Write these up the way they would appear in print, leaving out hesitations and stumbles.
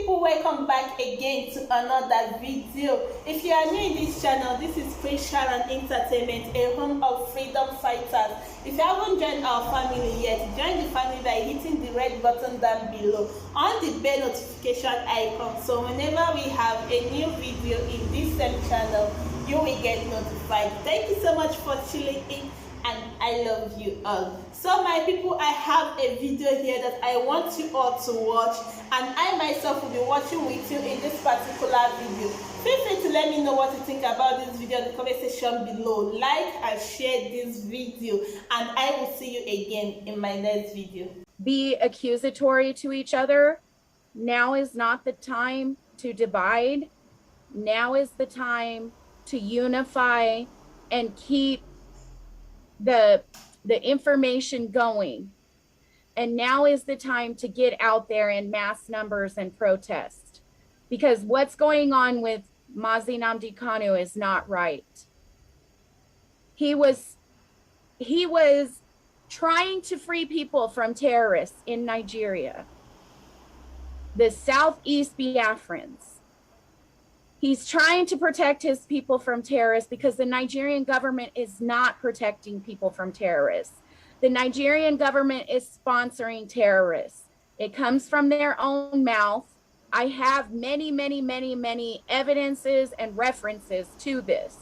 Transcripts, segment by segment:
people, welcome back again to another video. If you are new in this channel, this is Officialsharon Entertainment, a home of freedom fighters. If you haven't joined our family yet, join the family by hitting the red button down below on the bell notification icon, so whenever we have a new video in this same channel, you will get notified. Thank you so much for tuning in, and I love you all. So my people, I have a video here that I want you all to watch, and I myself will be watching with you in this particular video. Feel free to let me know what you think about this video in the comment section below. Like and share this video, and I will see you again in my next video. Be accusatory to each other. Now is not the time to divide. Now is the time to unify and keep the information going. And now is the time to get out there in mass numbers and protest, because what's going on with Nnamdi Kanu is not right. He was trying to free people from terrorists in Nigeria, the Southeast Biafrans. He's trying to protect his people from terrorists because the Nigerian government is not protecting people from terrorists. The Nigerian government is sponsoring terrorists. It comes from their own mouth. I have many, many, many, many evidences and references to this.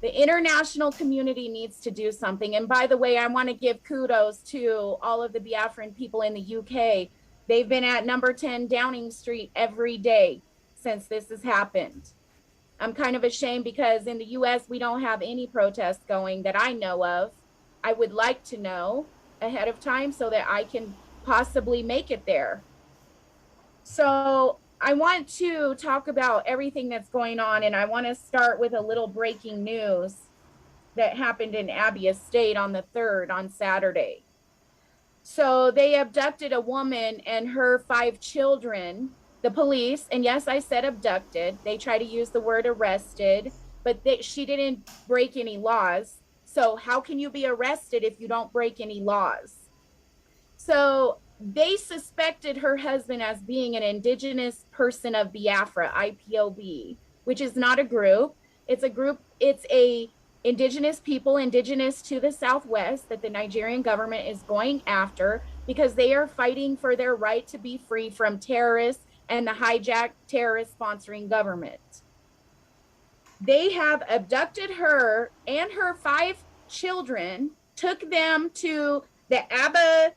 The international community needs to do something. And by the way, I want to give kudos to all of the Biafran people in the UK. They've been at number 10 Downing Street every day since this has happened. I'm kind of ashamed because in the US, we don't have any protests going that I know of. I would like to know ahead of time so that I can possibly make it there. So I want to talk about everything that's going on, and I want to start with a little breaking news that happened in Abia State on the 3rd, on Saturday. So they abducted a woman and her 5 children. The police, and yes, I said abducted. They try to use the word arrested, but she didn't break any laws. So how can you be arrested if you don't break any laws? So they suspected her husband as being an indigenous person of Biafra, IPOB, which is not a group. It's a group, it's a indigenous people, indigenous to the Southwest, that the Nigerian government is going after because they are fighting for their right to be free from terrorists and the hijacked terrorist sponsoring government. They have abducted her and her 5 children, took them to the Abba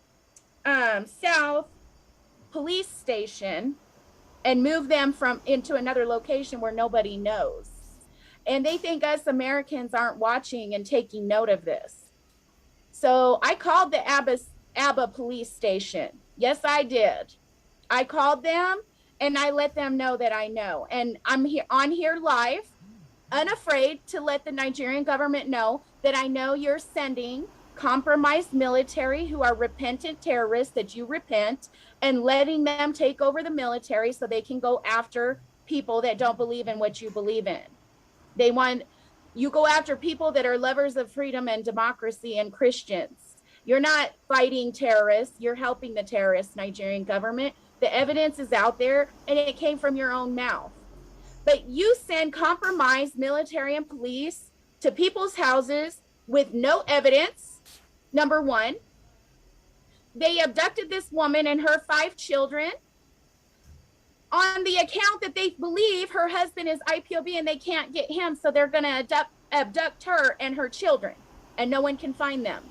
South police station and moved them into another location where nobody knows. And they think us Americans aren't watching and taking note of this. So I called the Abba police station. Yes, I did. I called them and I let them know that I know. And I'm here live, unafraid to let the Nigerian government know that I know you're sending compromised military who are repentant terrorists, that you repent, and letting them take over the military so they can go after people that don't believe in what you believe in. They want you go after people that are lovers of freedom and democracy and Christians. You're not fighting terrorists, you're helping the terrorist Nigerian government. The evidence is out there, and it came from your own mouth. But you send compromised military and police to people's houses with no evidence, number one. They abducted this woman and her 5 children on the account that they believe her husband is IPOB and they can't get him, so they're going to abduct her and her children, and no one can find them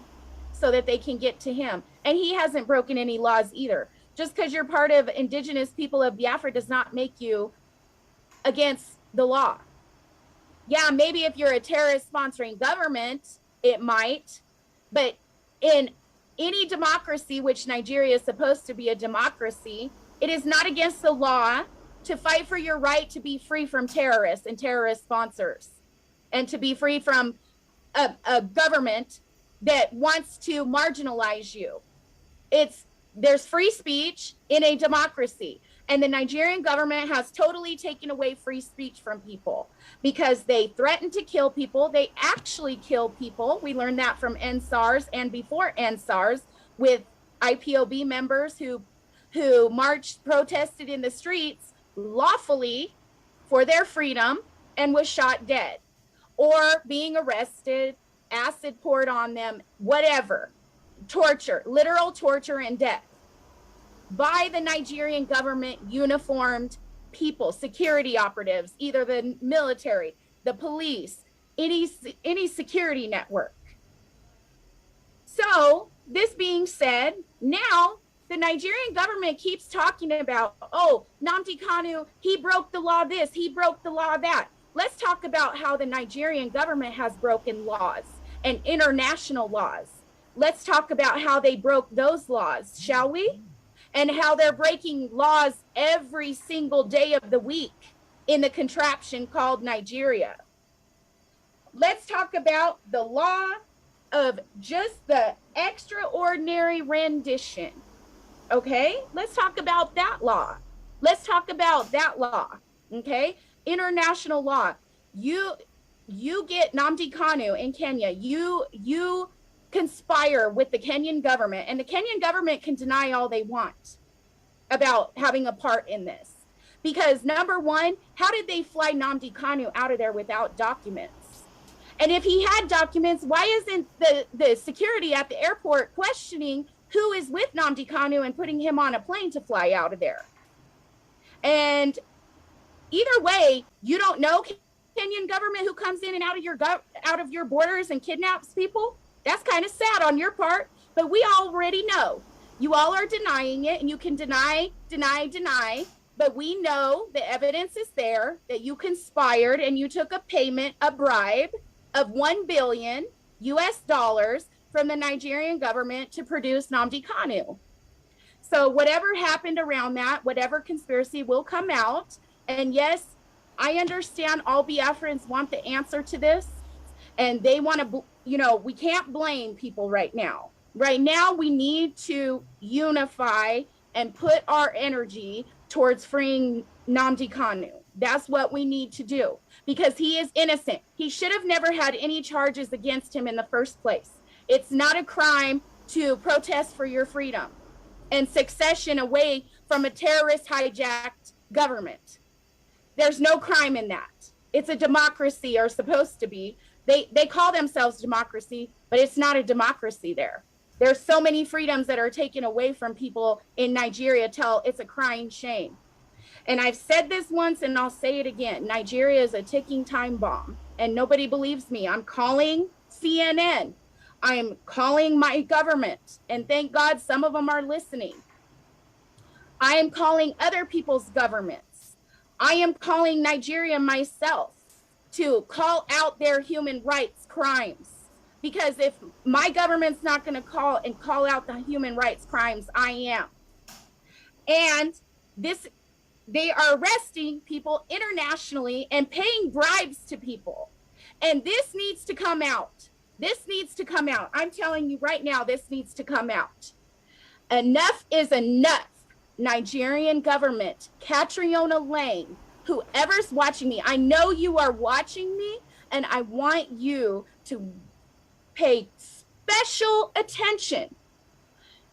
so that they can get to him. And he hasn't broken any laws either. Just because you're part of indigenous people of Biafra does not make you against the law. Yeah, maybe if you're a terrorist sponsoring government, it might, but in any democracy, which Nigeria is supposed to be a democracy, it is not against the law to fight for your right to be free from terrorists and terrorist sponsors, and to be free from a government that wants to marginalize you. There's free speech in a democracy, and the Nigerian government has totally taken away free speech from people because they threaten to kill people. They actually kill people. We learned that from NSARS and before NSARS with IPOB members who who marched, protested in the streets lawfully for their freedom and was shot dead, or being arrested, acid poured on them, whatever, torture, literal torture and death by the Nigerian government uniformed people, security operatives, either the military, the police, any security network. So this being said, now the Nigerian government keeps talking about, oh, Nnamdi Kanu, he broke the law this, he broke the law that. Let's talk about how the Nigerian government has broken laws and international laws. Let's talk about how they broke those laws, shall we? And how they're breaking laws every single day of the week in the contraption called Nigeria. Let's talk about the law of just the extraordinary rendition. Okay, let's talk about that law. Let's talk about that law. Okay, international law. You get Nnamdi Kanu in Kenya. You conspire with the Kenyan government, and the Kenyan government can deny all they want about having a part in this. Because number one, how did they fly Nnamdi Kanu out of there without documents? And if he had documents, why isn't the security at the airport questioning who is with Nnamdi Kanu and putting him on a plane to fly out of there? And either way, you don't know Kenyan government who comes in and out of your borders and kidnaps people. That's kind of sad on your part, but we already know. You all are denying it, and you can deny, but we know the evidence is there that you conspired and you took a payment, a bribe of $1 billion from the Nigerian government to produce Nnamdi Kanu. So whatever happened around that, whatever conspiracy will come out. And yes, I understand all Biafrans want the answer to this, and they want to, we can't blame people right now. Right now, we need to unify and put our energy towards freeing Nnamdi Kanu. That's what we need to do, because he is innocent. He should have never had any charges against him in the first place. It's not a crime to protest for your freedom and succession away from a terrorist hijacked government. There's no crime in that. It's a democracy, or supposed to be. They call themselves democracy, but it's not a democracy there. There's so many freedoms that are taken away from people in Nigeria till it's a crying shame. And I've said this once and I'll say it again. Nigeria is a ticking time bomb, and nobody believes me. I'm calling CNN. I'm calling my government, and thank God some of them are listening. I am calling other people's governments. I am calling Nigeria myself to call out their human rights crimes. Because if my government's not going to call out the human rights crimes, I am. And they are arresting people internationally and paying bribes to people. And this needs to come out. This needs to come out. I'm telling you right now, this needs to come out. Enough is enough. Nigerian government, Catriona Lane, whoever's watching me, I know you are watching me, and I want you to pay special attention.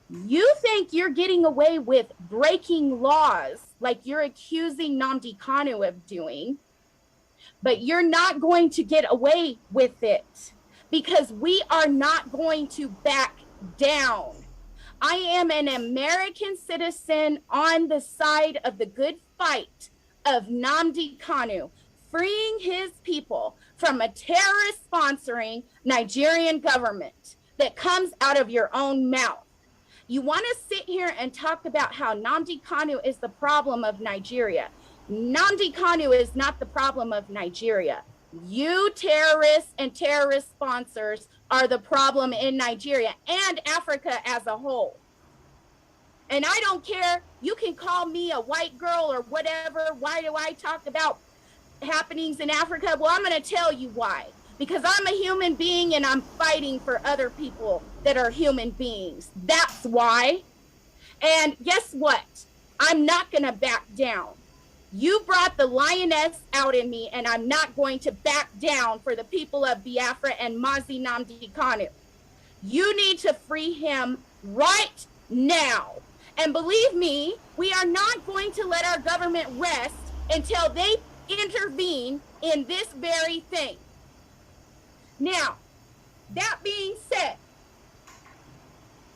You think you're getting away with breaking laws like you're accusing Nnamdi Kanu of doing, but you're not going to get away with it, because we are not going to back down. I am an American citizen on the side of the good fight of Nnamdi Kanu, freeing his people from a terrorist sponsoring Nigerian government that comes out of your own mouth. You want to sit here and talk about how Nnamdi Kanu is the problem of Nigeria. Nnamdi Kanu is not the problem of Nigeria. You terrorists and terrorist sponsors are the problem in Nigeria and Africa as a whole. And I don't care, you can call me a white girl or whatever. Why do I talk about happenings in Africa? Well, I'm going to tell you why. Because I'm a human being and I'm fighting for other people that are human beings. That's why. And guess what? I'm not going to back down. You brought the lioness out in me, and I'm not going to back down for the people of Biafra and Mazi Nnamdi Kanu. You need to free him right now. And believe me, we are not going to let our government rest until they intervene in this very thing. Now, that being said,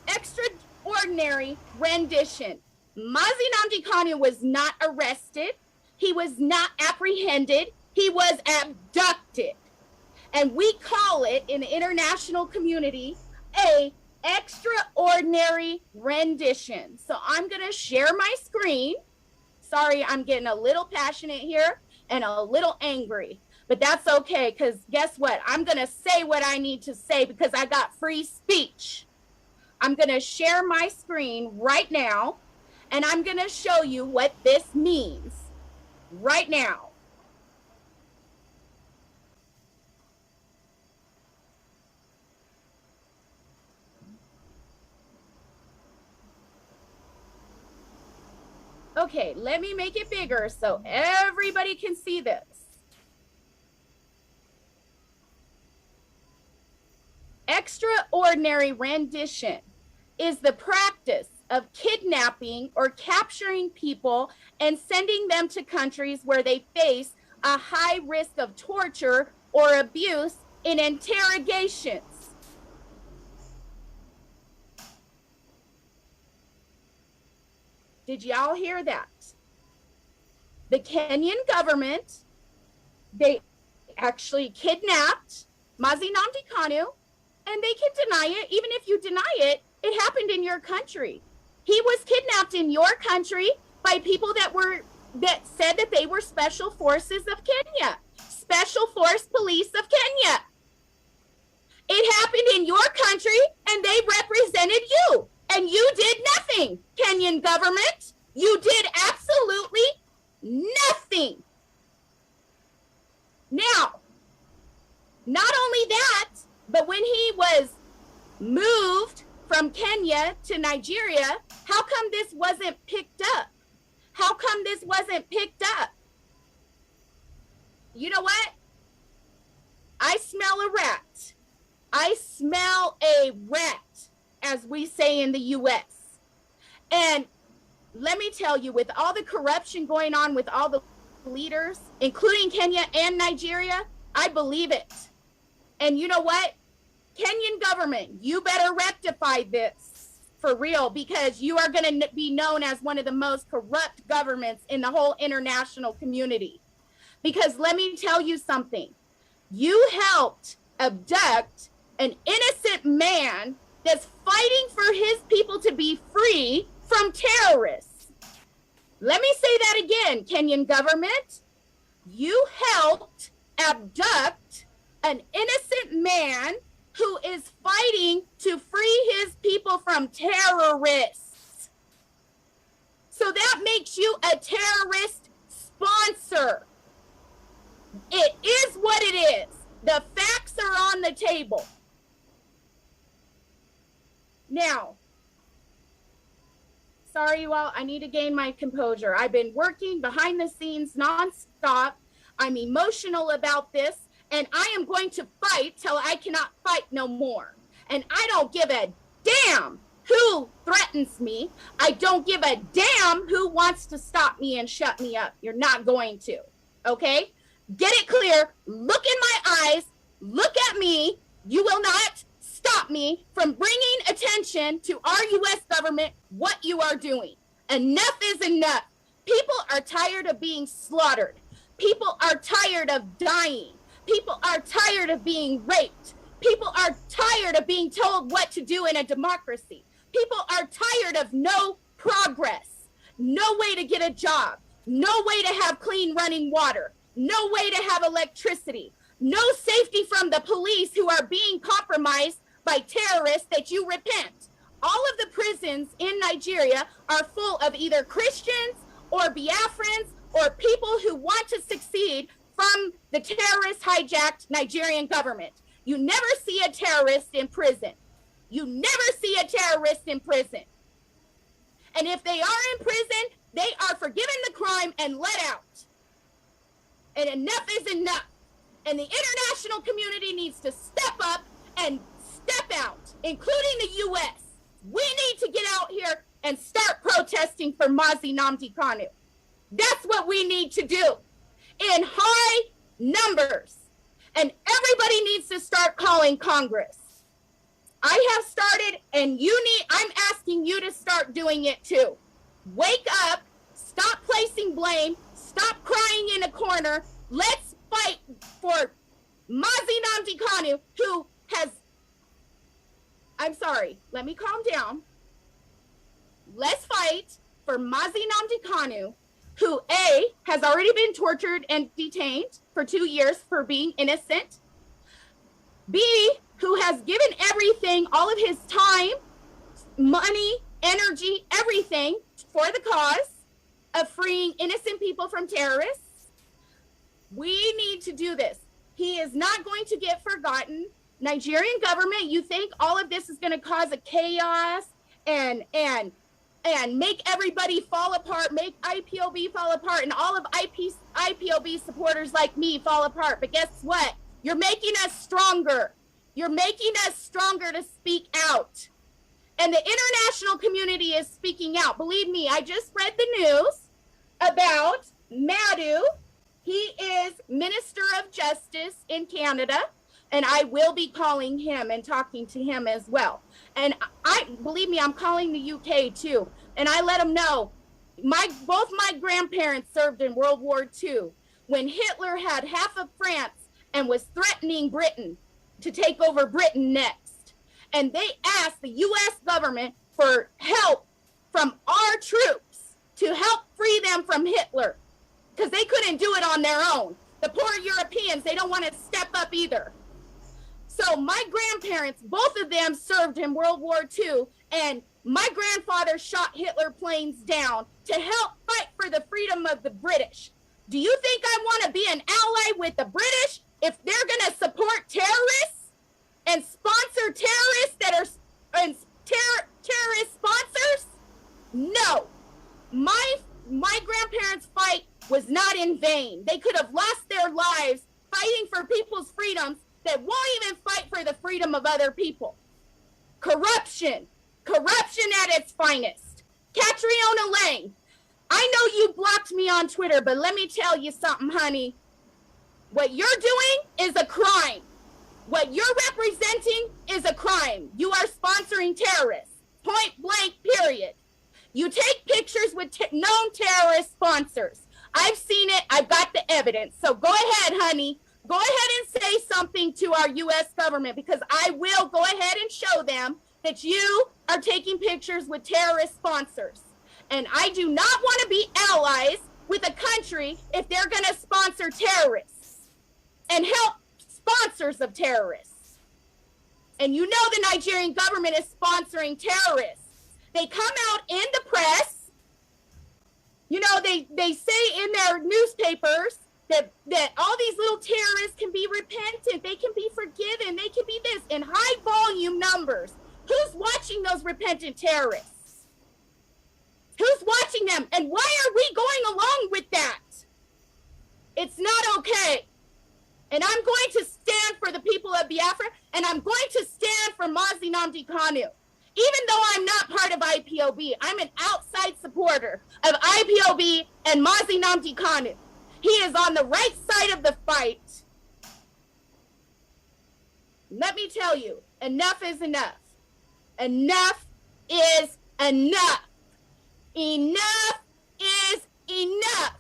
extraordinary rendition. Nnamdi Kanu was not arrested. He was not apprehended. He was abducted. And we call it in the international community a extraordinary rendition. So I'm going to share my screen. Sorry, I'm getting a little passionate here and a little angry, but that's okay, because guess what? I'm going to say what I need to say because I got free speech. I'm going to share my screen right now, and I'm going to show you what this means right now. Okay, let me make it bigger so everybody can see this. Extraordinary rendition is the practice of kidnapping or capturing people and sending them to countries where they face a high risk of torture or abuse in interrogations. Did y'all hear that? The Kenyan government, they actually kidnapped Nnamdi Kanu, and they can deny it. Even if you deny it, it happened in your country. He was kidnapped in your country by people that said that they were Special Forces of Kenya, Special Force Police of Kenya. It happened in your country, and they represented you. And you did nothing, Kenyan government. You did absolutely nothing. Now, not only that, but when he was moved from Kenya to Nigeria, how come this wasn't picked up? How come this wasn't picked up? You know what? I smell a rat. I smell a rat, as we say in the US. And let me tell you, with all the corruption going on with all the leaders, including Kenya and Nigeria, I believe it. And you know what? Kenyan government, you better rectify this for real, because you are going to be known as one of the most corrupt governments in the whole international community. Because let me tell you something. You helped abduct an innocent man that's fighting for his people to be free from terrorists. Let me say that again, Kenyan government. You helped abduct an innocent man who is fighting to free his people from terrorists. So that makes you a terrorist sponsor. It is what it is. The facts are on the table. Now, sorry you all, I need to gain my composure. I've been working behind the scenes nonstop. I'm emotional about this, and I am going to fight till I cannot fight no more. And I don't give a damn who threatens me. I don't give a damn who wants to stop me and shut me up. You're not going to, okay? Get it clear. Look in my eyes. Look at me. You will not stop me from bringing attention to our U.S. government what you are doing. Enough is enough. People are tired of being slaughtered. People are tired of dying. People are tired of being raped. People are tired of being told what to do in a democracy. People are tired of no progress, no way to get a job, no way to have clean running water, no way to have electricity, no safety from the police who are being compromised by terrorists that you repent. All of the prisons in Nigeria are full of either Christians or Biafrans or people who want to succeed from the terrorist hijacked Nigerian government. You never see a terrorist in prison. You never see a terrorist in prison. And if they are in prison, they are forgiven the crime and let out. And enough is enough. And the international community needs to step up and step out, including the U.S. We need to get out here and start protesting for Nnamdi Kanu. That's what we need to do in high numbers. And everybody needs to start calling Congress. I have started, and I'm asking you to start doing it too. Wake up, stop placing blame, stop crying in a corner. Let's fight for Nnamdi Kanu, who has, I'm sorry, let me calm down. Let's fight for Nnamdi Kanu, who A, has already been tortured and detained for 2 years for being innocent. B, who has given everything, all of his time, money, energy, everything for the cause of freeing innocent people from terrorists. We need to do this. He is not going to get forgotten. Nigerian government, you think all of this is going to cause a chaos and make everybody fall apart, make IPOB fall apart, and all of IPOB supporters like me fall apart. But guess what? You're making us stronger. You're making us stronger to speak out. And the international community is speaking out. Believe me, I just read the news about Madu. He is Minister of Justice in Canada, and I will be calling him and talking to him as well. And believe me, I'm calling the UK too. And I let them know, both my grandparents served in World War II when Hitler had half of France and was threatening Britain to take over Britain next. And they asked the US government for help from our troops to help free them from Hitler, because they couldn't do it on their own. The poor Europeans, they don't want to step up either. So my grandparents, both of them served in World War II, and my grandfather shot Hitler planes down to help fight for the freedom of the British. Do you think I want to be an ally with the British if they're going to support terrorists and sponsor terrorists that are terrorist sponsors? No. My grandparents' fight was not in vain. They could have lost their lives fighting for people's freedoms that won't even fight for the freedom of other people. Corruption at its finest. Catriona Lang, I know you blocked me on Twitter, but let me tell you something, honey. What you're doing is a crime. What you're representing is a crime. You are sponsoring terrorists, point blank, period. You take pictures with known terrorist sponsors. I've seen it. I've got the evidence. So go ahead, honey. Go ahead and say something to our U.S. government, because I will go ahead and show them that you are taking pictures with terrorist sponsors. And I do not want to be allies with a country if they're going to sponsor terrorists and help sponsors of terrorists. And you know the Nigerian government is sponsoring terrorists. They come out in the press, you know, they say in their newspapers that all these little terrorists can be repentant, they can be forgiven, they can be this in high volume numbers. Who's watching those repentant terrorists? Who's watching them? And why are we going along with that? It's not okay. And I'm going to stand for the people of Biafra, and I'm going to stand for Nnamdi Kanu. Even though I'm not part of IPOB, I'm an outside supporter of IPOB and Nnamdi Kanu. He is on the right side of the fight. Let me tell you, enough is enough. Enough is enough. Enough is enough.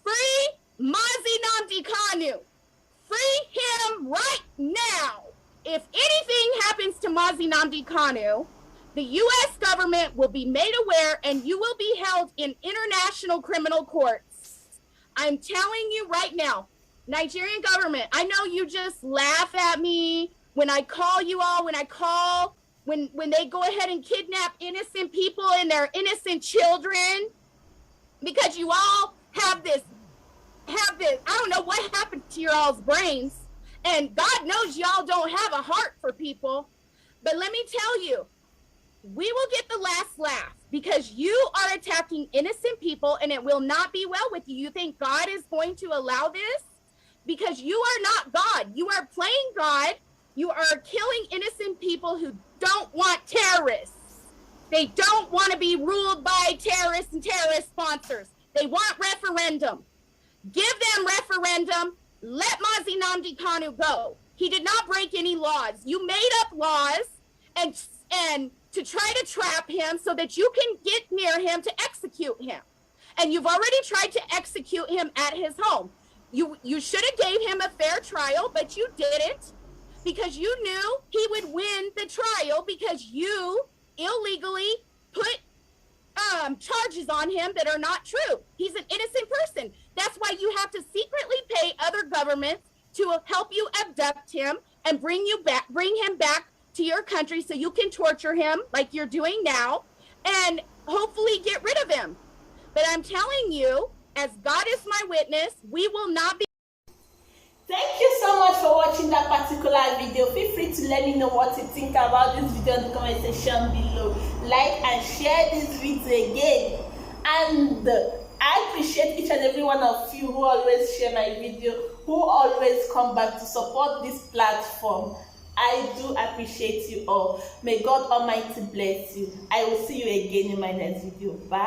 Free Nnamdi Kanu. Free him right now. If anything happens to Nnamdi Kanu, the U.S. government will be made aware and you will be held in international criminal courts. I'm telling you right now, Nigerian government, I know you just laugh at me when I call you all, when they go ahead and kidnap innocent people and their innocent children, because you all have this, I don't know what happened to your all's brains. And God knows y'all don't have a heart for people. But let me tell you, we will get the last laugh because you are attacking innocent people and it will not be well with you. You think God is going to allow this? Because you are not God. You are playing God. You are killing innocent people who don't want terrorists. They don't want to be ruled by terrorists and terrorist sponsors. They want referendum. Give them referendum. Let Mazi Nnamdi Kanu go. He did not break any laws. You made up laws and to try to trap him so that you can get near him to execute him. And you've already tried to execute him at his home. You should have gave him a fair trial, but you didn't, because you knew he would win the trial because you illegally put charges on him that are not true. He's an innocent person. That's why you have to secretly pay other governments to help you abduct him and bring him back to your country so you can torture him like you're doing now and hopefully get rid of him. But I'm telling you, as God is my witness, we will not be. Thank you so much for watching that particular video. Feel free to let me know what you think about this video in the comment section below. Like and share this video again. And I appreciate each and every one of you who always share my video, who always come back to support this platform. I do appreciate you all. May God Almighty bless you. I will see you again in my next video. Bye.